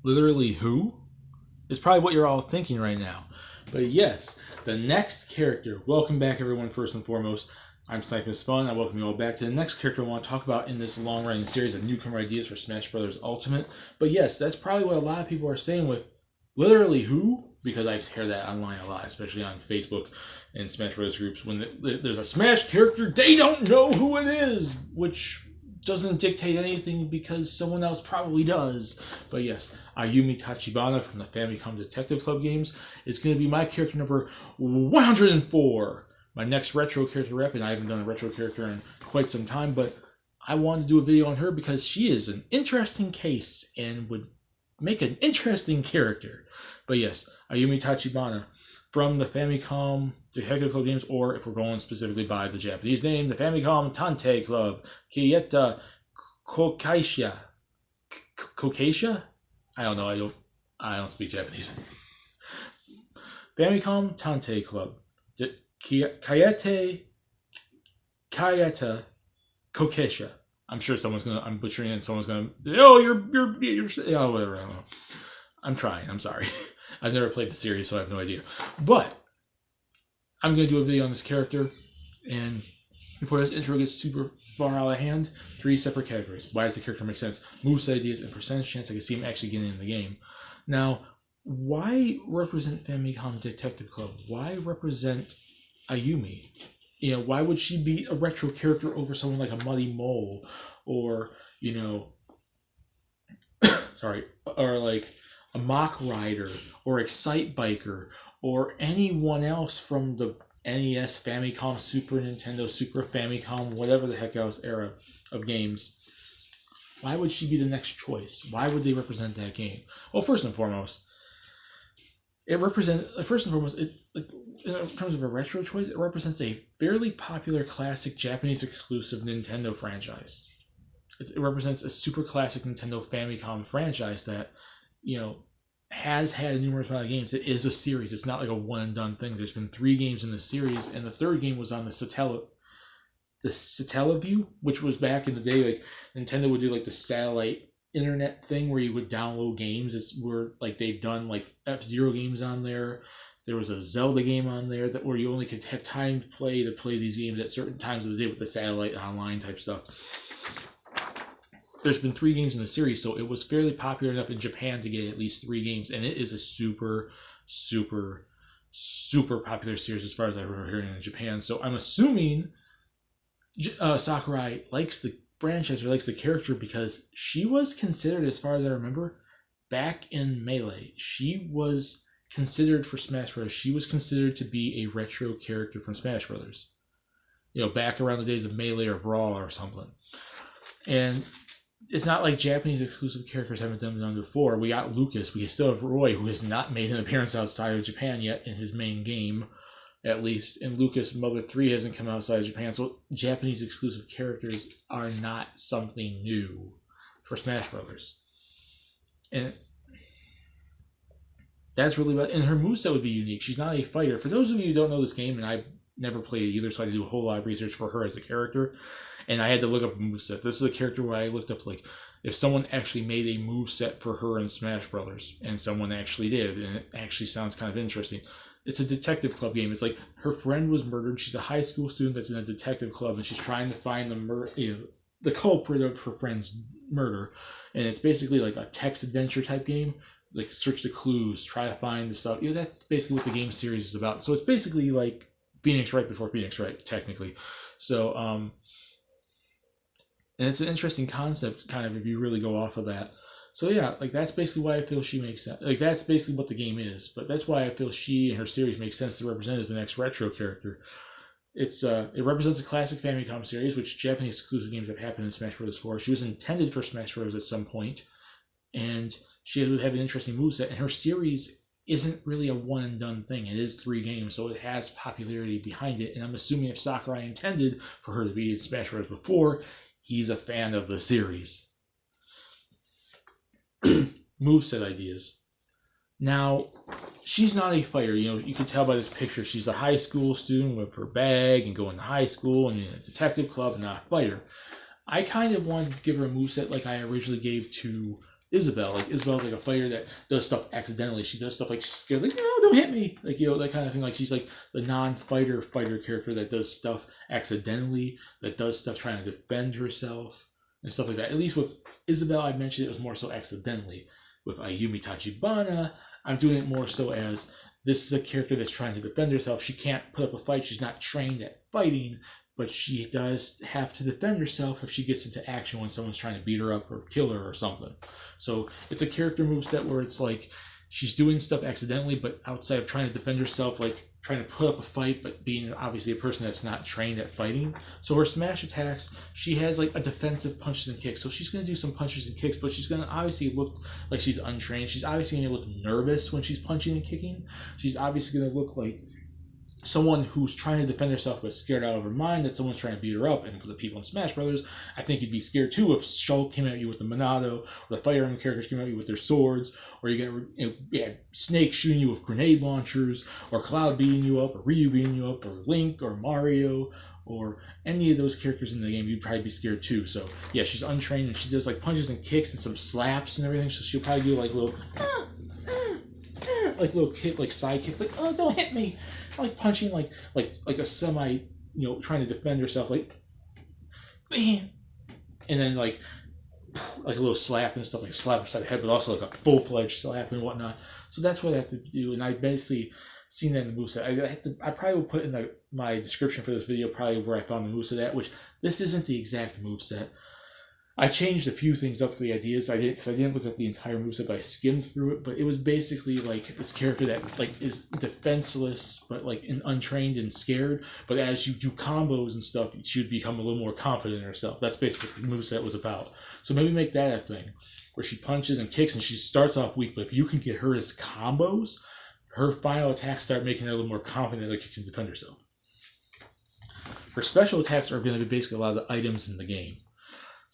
Literally who? Is probably what you're all thinking right now. But yes, the next character. Welcome back, everyone, first and foremost. I'm Sniping is Fun. I welcome you all back to the next character I want to talk about in this long-running series of Newcomer Ideas for Smash Bros. Ultimate. But yes, that's probably what a lot of people are saying with literally who? Because I hear that online a lot, especially on Facebook and Smash Bros. Groups. When there's a Smash character, they don't know who it is, which doesn't dictate anything because someone else probably does. But yes, Ayumi Tachibana from the Famicom Detective Club games is going to be my character number 104. My next retro character rep, and I haven't done a retro character in quite some time, but I wanted to do a video on her because she is an interesting case and would make an interesting character. But yes, Ayumi Tachibana from the Famicom Detective Club games, or if we're going specifically by the Japanese name, the Famicom Tante Club, Kieta Kokaisha. Kokaisha? I don't know, I don't speak Japanese. Famicom Tante Club. Kayeta Kokesha. I'm sure I'm butchering it and someone's gonna, oh, you're oh, whatever, I don't know. I'm trying, I'm sorry. I've never played the series, so I have no idea. But I'm going to do a video on this character, and before this intro gets super far out of hand, 3 separate categories. Why does the character make sense? Moveset ideas and percentage chance I can see him actually getting in the game. Now, why represent Famicom Detective Club? Why represent Ayumi? You know, why would she be a retro character over someone like a Muddy Mole, or, you know, sorry, or like a Mock Rider, or Excite Biker, or anyone else from the NES, Famicom, Super Nintendo, Super Famicom, whatever the heck else era of games? Why would she be the next choice? Why would they represent that game? Well, first and foremost, in terms of a retro choice, it represents a fairly popular classic Japanese exclusive Nintendo franchise. It represents a super classic Nintendo Famicom franchise that, you know, has had a numerous amount of games. It is a series. It's not like a one and done thing. There's been 3 games in the series, and the 3rd game was on the Satellaview, which was back in the day, like Nintendo would do like the satellite internet thing where you would download games. It's where like they've done like F-Zero games on there. There was a Zelda game on there that where you only could have time to play these games at certain times of the day with the satellite online type stuff. There's been 3 games in the series, so it was fairly popular enough in Japan to get at least 3 games, and it is a super, super, super popular series as far as I remember hearing in Japan. So I'm assuming Sakurai likes the franchise or likes the character because she was considered, as far as I remember, back in Melee. She was considered for Smash Bros. She was considered to be a retro character from Smash Bros. You know, back around the days of Melee or Brawl or something. And it's not like Japanese exclusive characters haven't done before. We got Lucas. We still have Roy, who has not made an appearance outside of Japan yet in his main game, at least. And Lucas Mother 3 hasn't come outside of Japan. So Japanese exclusive characters are not something new for Smash Brothers. And that's really what, and her moveset would be unique. She's not a fighter. For those of you who don't know this game, and I've never played it either, so I had to do a whole lot of research for her as a character. And I had to look up a moveset. This is a character where I looked up, like, if someone actually made a moveset for her in Smash Brothers, and someone actually did, and it actually sounds kind of interesting. It's a detective club game. It's like her friend was murdered. She's a high school student that's in a detective club, and she's trying to find the culprit of her friend's murder. And it's basically like a text adventure type game. Like, search the clues, try to find the stuff. You know, that's basically what the game series is about. So it's basically like Phoenix Wright before Phoenix Wright, technically. So, and it's an interesting concept, kind of, if you really go off of that. So yeah, like, that's basically why I feel she makes sense. Like, that's basically what the game is. But that's why I feel she and her series makes sense to represent as the next retro character. It represents a classic Famicom series, which Japanese exclusive games have happened in Smash Bros. 4. She was intended for Smash Bros. At some point, and she would have an interesting moveset. And her series isn't really a one and done thing. It is 3 games, so it has popularity behind it. And I'm assuming if Sakurai intended for her to be in Smash Bros. Before, he's a fan of the series. Moveset ideas. Now, she's not a fighter. You know, you can tell by this picture, she's a high school student with her bag and going to high school and in a detective club, not a fighter. I kind of wanted to give her a moveset like I originally gave to Isabel. Like Isabel's like a fighter that does stuff accidentally. She does stuff like she's scared, like, no, don't hit me, like, you know, that kind of thing. Like she's like the non-fighter fighter character that does stuff accidentally, that does stuff trying to defend herself and stuff like that. At least with Isabel, I mentioned it was more so accidentally. With Ayumi Tachibana, I'm doing it more so as this is a character that's trying to defend herself. She can't put up a fight. She's not trained at fighting, but she does have to defend herself if she gets into action when someone's trying to beat her up or kill her or something. So it's a character moveset where it's like she's doing stuff accidentally, but outside of trying to defend herself, like trying to put up a fight, but being obviously a person that's not trained at fighting. So her smash attacks, she has like a defensive punches and kicks. So she's going to do some punches and kicks, but she's going to obviously look like she's untrained. She's obviously going to look nervous when she's punching and kicking. She's obviously going to look like someone who's trying to defend herself but scared out of her mind that someone's trying to beat her up. And for the people in Smash Brothers, I think you'd be scared too if Shulk came at you with the Monado, or the Fire Emblem characters came at you with their swords, or you get Snake shooting you with grenade launchers, or Cloud beating you up, or Ryu beating you up, or Link, or Mario, or any of those characters in the game. You'd probably be scared too. So yeah, she's untrained and she does like punches and kicks and some slaps and everything. So she'll probably do like little kick, like side kicks, like, oh, don't hit me, like punching like a semi, you know, trying to defend herself, like bam, and then like a little slap and stuff, like slap upside the head, but also like a full-fledged slap and whatnot. So that's what I have to do, and I basically seen that in the moveset. I probably will put in my description for this video probably where I found the moveset at, which this isn't the exact moveset. I changed a few things up for the ideas. I didn't look at the entire moveset, but I skimmed through it. But it was basically like this character that like is defenseless, but like untrained and scared. But as you do combos and stuff, she would become a little more confident in herself. That's basically what the moveset was about. So maybe make that a thing, where she punches and kicks and she starts off weak, but if you can get her as combos, her final attacks start making her a little more confident, like she can defend herself. Her special attacks are going to be basically a lot of the items in the game.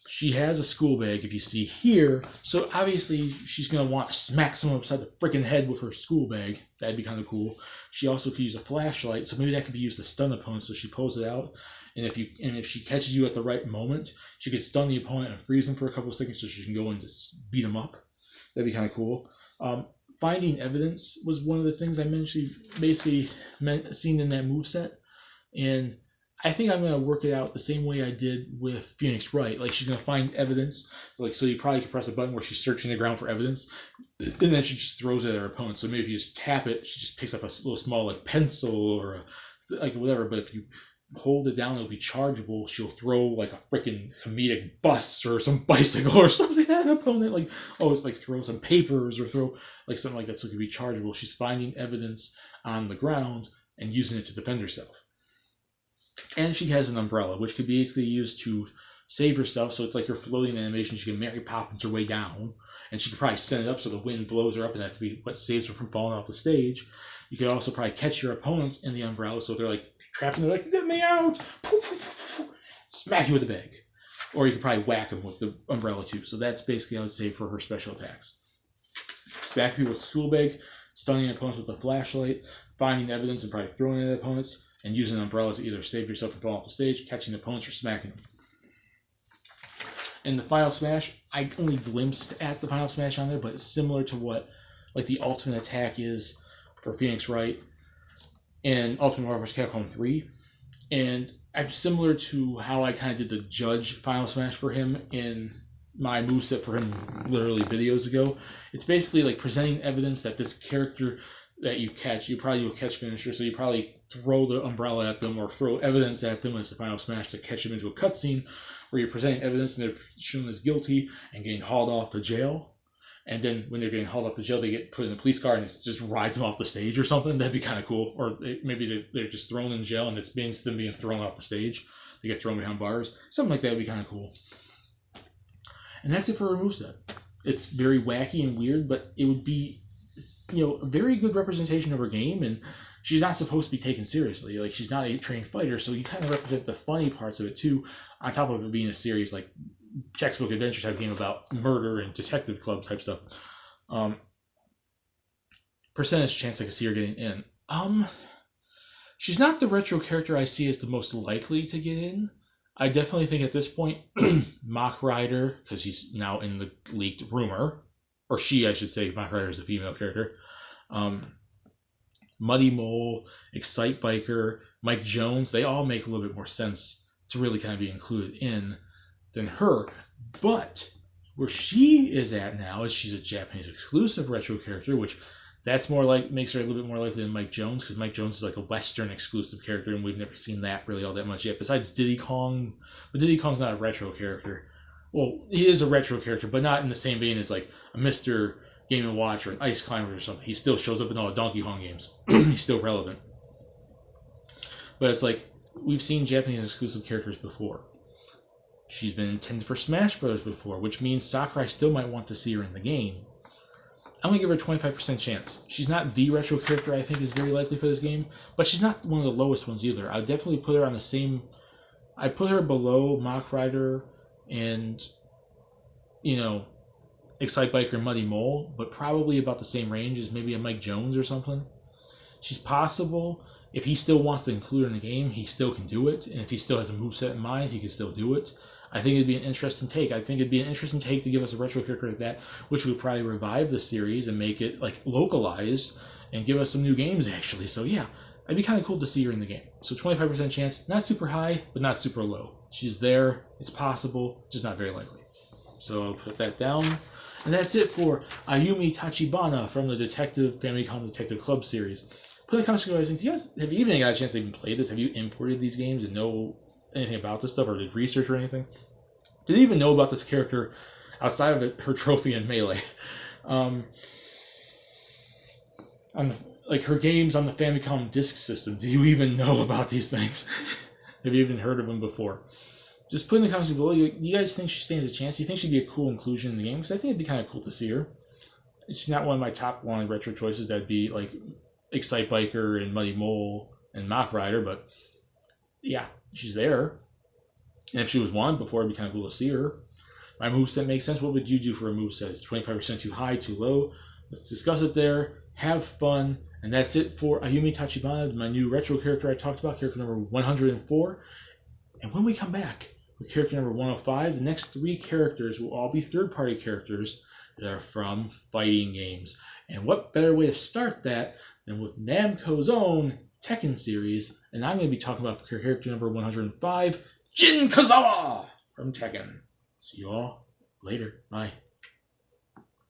She has a school bag, if you see here, so obviously she's going to want to smack someone upside the freaking head with her school bag. That'd be kind of cool. She also could use a flashlight, so maybe that could be used to stun opponents, so she pulls it out. And if she catches you at the right moment, she could stun the opponent and freeze them for a couple of seconds so she can go in to beat them up. That'd be kind of cool. Finding evidence was one of the things I mentioned, basically seen in that moveset. And I think I'm going to work it out the same way I did with Phoenix Wright. Like, she's going to find evidence. Like, so you probably could press a button where she's searching the ground for evidence, and then she just throws it at her opponent. So maybe if you just tap it, she just picks up a little small, like, pencil or like whatever. But if you hold it down, it'll be chargeable. She'll throw, like, a freaking comedic bus or some bicycle or something at an opponent. Like, oh, it's like throw some papers or throw, like, something like that so it could be chargeable. She's finding evidence on the ground and using it to defend herself. And she has an umbrella, which could be basically used to save herself. So it's like her floating animation. She can Mary Poppins her way down. And she could probably send it up so the wind blows her up, and that could be what saves her from falling off the stage. You could also probably catch your opponents in the umbrella. So if they're like trapped and they're like, get me out! Smack you with the bag. Or you could probably whack them with the umbrella too. So that's basically, I would say, for her special attacks. Smack people with a school bag, stunning opponents with a flashlight, finding evidence and probably throwing it at opponents, and using an umbrella to either save yourself from falling off the stage, catching opponents, or smacking them. In the final smash, I only glimpsed at the final smash on there, but it's similar to what like the ultimate attack is for Phoenix Wright in Ultimate Marvel vs. Capcom 3. And I'm similar to how I kind of did the Judge final smash for him in my moveset for him literally videos ago. It's basically like presenting evidence that this character that you catch, you probably will catch finisher, so you probably throw the umbrella at them or throw evidence at them as the final smash to catch them into a cutscene where you're presenting evidence and they're shown as guilty and getting hauled off to jail. And then when they're getting hauled off to jail, they get put in a police car and it just rides them off the stage or something. That'd be kind of cool. Or maybe they're just thrown in jail and it's them being thrown off the stage. They get thrown behind bars. Something like that would be kind of cool. And that's it for her moveset. It's very wacky and weird, but it would be, you know, a very good representation of her game, and she's not supposed to be taken seriously. Like, she's not a trained fighter, so you kind of represent the funny parts of it too, on top of it being a series like textbook adventure type game about murder and detective club type stuff. Percentage chance I could see her getting in. She's not the retro character I see as the most likely to get in. I definitely think at this point, Mach Rider, because he's now in the leaked rumor, or she, I should say, Mach Rider is a female character. Muddy Mole, Excite Biker, Mike Jones, they all make a little bit more sense to really kind of be included in than her. But where she is at now is she's a Japanese exclusive retro character, which that's more like makes her a little bit more likely than Mike Jones, because Mike Jones is like a Western exclusive character, and we've never seen that really all that much yet. Besides Diddy Kong, but Diddy Kong's not a retro character. Well, he is a retro character, but not in the same vein as like a Mr. Game & Watch or an Ice Climber or something. He still shows up in all the Donkey Kong games. He's still relevant. But it's like, we've seen Japanese exclusive characters before. She's been intended for Smash Brothers before, which means Sakurai still might want to see her in the game. I'm going to give her a 25% chance. She's not the retro character I think is very likely for this game, but she's not one of the lowest ones either. I would definitely put her on the same... I'd put her below Mach Rider and, you know, Excite Biker and Muddy Mole, but probably about the same range as maybe a Mike Jones or something. She's possible. If he still wants to include her in the game, he still can do it. And if he still has a moveset in mind, he can still do it. I think it'd be an interesting take. I think it'd be an interesting take to give us a retro character like that, which would probably revive the series and make it like localized and give us some new games actually. So yeah, it'd be kind of cool to see her in the game. So 25% chance, not super high, but not super low. She's there, it's possible, just not very likely. So I'll put that down. And that's it for Ayumi Tachibana from the Famicom Detective Club series. Put in the comments, guys, have you even got a chance to even play this? Have you imported these games and know anything about this stuff, or did research or anything? Did you even know about this character outside of her trophy in Melee? Like her games on the Famicom disk system, do you even know about these things? Have you even heard of them before? Just put in the comments below, you guys think she stands a chance? Do you think she'd be a cool inclusion in the game? Because I think it'd be kind of cool to see her. She's not one of my top one retro choices. That'd be like Excite Biker and Muddy Mole and Mach Rider, but yeah, she's there. And if she was one before, it'd be kind of cool to see her. My moveset makes sense. What would you do for a moveset? Is 25% too high, too low? Let's discuss it there. Have fun. And that's it for Ayumi Tachibana, my new retro character I talked about, character number 104. And when we come back with character number 105, the next 3 characters will all be third-party characters that are from fighting games. And what better way to start that than with Namco's own Tekken series. And I'm going to be talking about character number 105, Jin Kazawa from Tekken. See you all later. Bye.